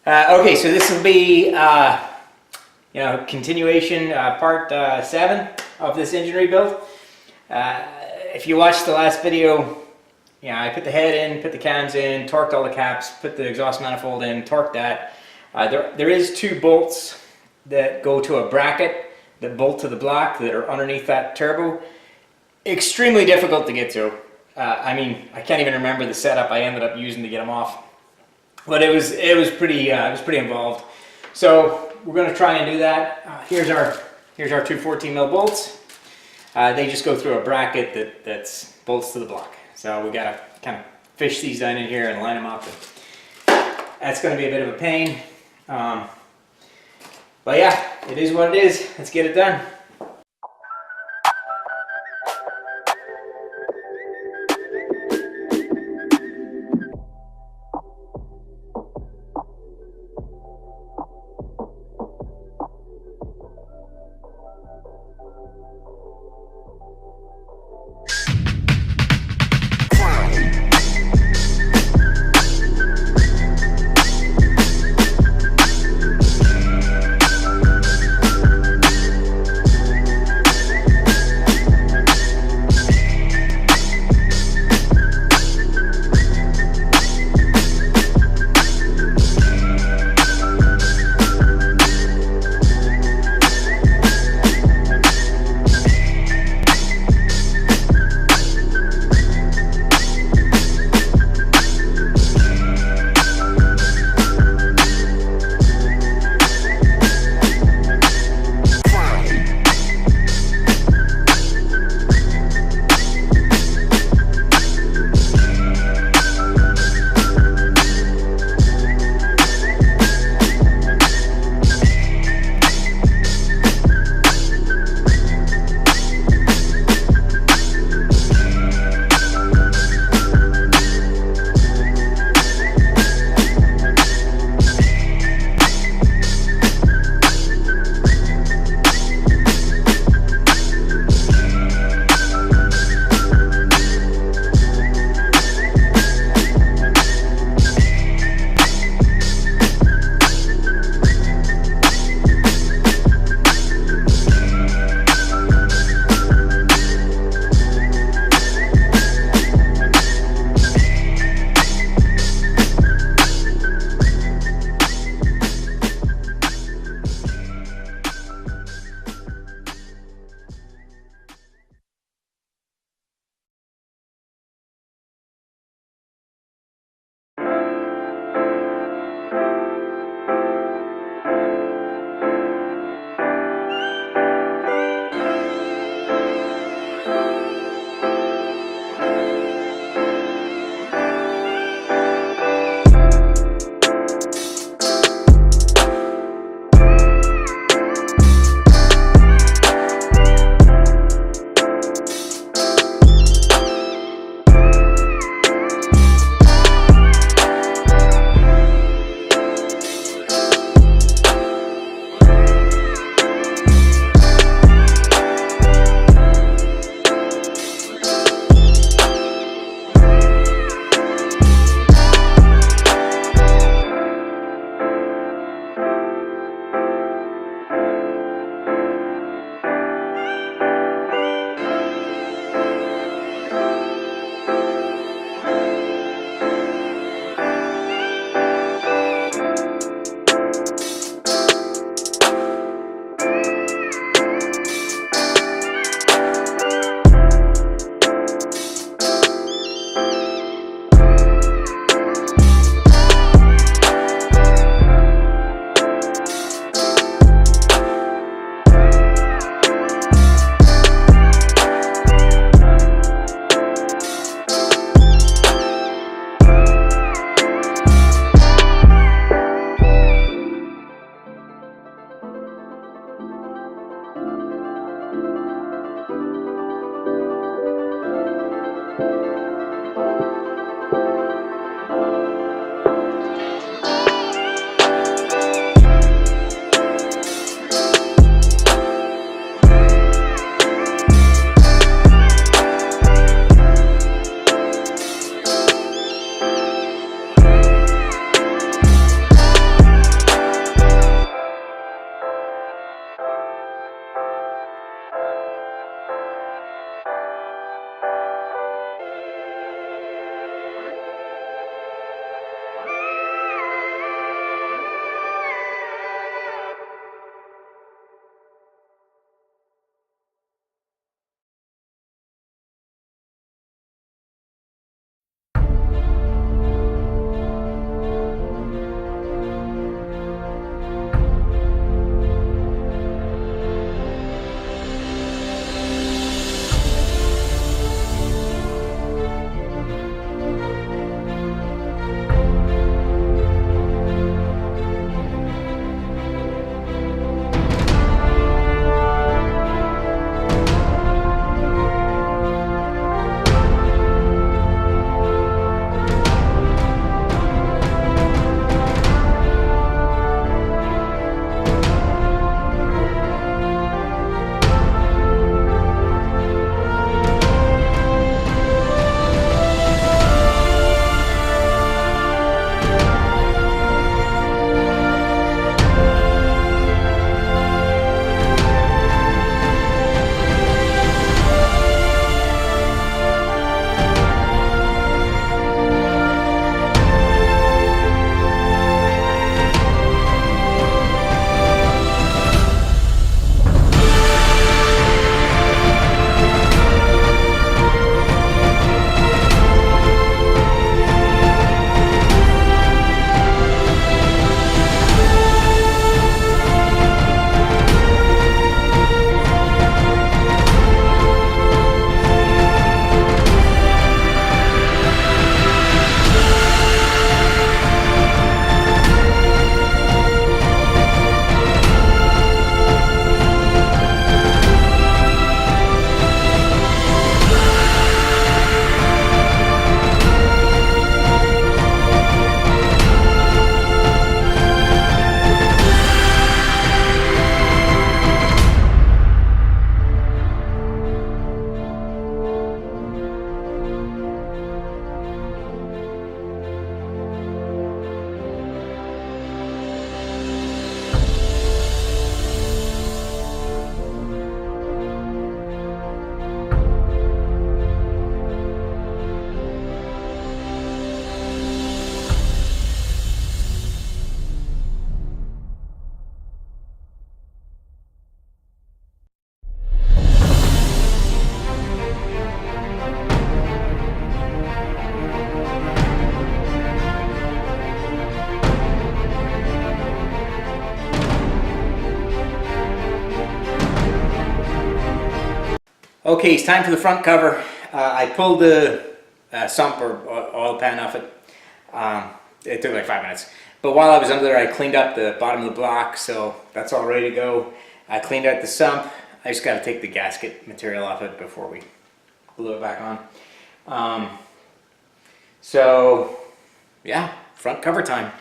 Okay, so this will be, continuation, part 7 of this engine rebuild. If you watched the last video, I put the head in, put the cams in, torqued all the caps, put the exhaust manifold in, torqued that. There is 2 bolts that go to a bracket that bolt to the block that are underneath that turbo. Extremely difficult to get to. I can't even remember the setup I ended up using to get them off. But it was pretty involved. So we're going to try and do that. Here's our 2 14mm bolts. They just go through a bracket that's bolts to the block. So we got to kind of fish these down in here and line them up. That's going to be a bit of a pain. But yeah, it is what it is. Let's get it done. Okay, it's time for the front cover. I pulled the sump or oil pan off it. It took like 5 minutes. But while I was under there, I cleaned up the bottom of the block, so that's all ready to go. I cleaned out the sump. I just got to take the gasket material off it before we glue it back on. So, yeah, front cover time.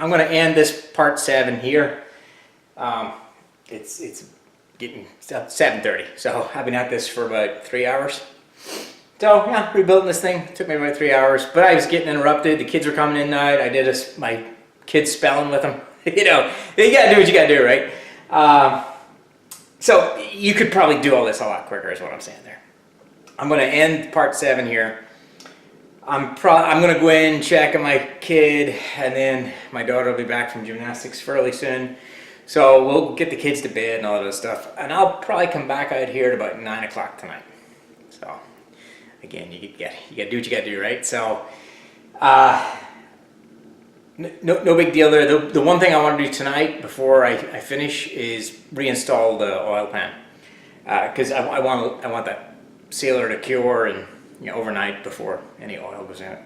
I'm going to end this part 7 here. It's getting 7:30, so I've been at this for about 3 hours. So yeah, rebuilding this thing took me about 3 hours, but I was getting interrupted. The kids were coming in tonight. I did my kids spelling with them. You know, you gotta do what you gotta do, right? So you could probably do all this a lot quicker, is what I'm saying there. I'm going to end part 7 here. I'm going to go in, check on my kid, and then my daughter will be back from gymnastics fairly soon. So we'll get the kids to bed and all of this stuff. And I'll probably come back out here at about 9 o'clock tonight. So again, you got to do what you got to do, right? So no big deal there. The one thing I want to do tonight before I finish is reinstall the oil pan. Because I want that sealer to cure and overnight before any oil goes in it.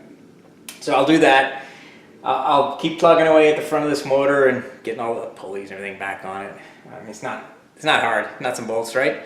So I'll do that. I'll keep plugging away at the front of this motor and getting all the pulleys and everything back on it. I mean, it's not hard, nuts and bolts, right?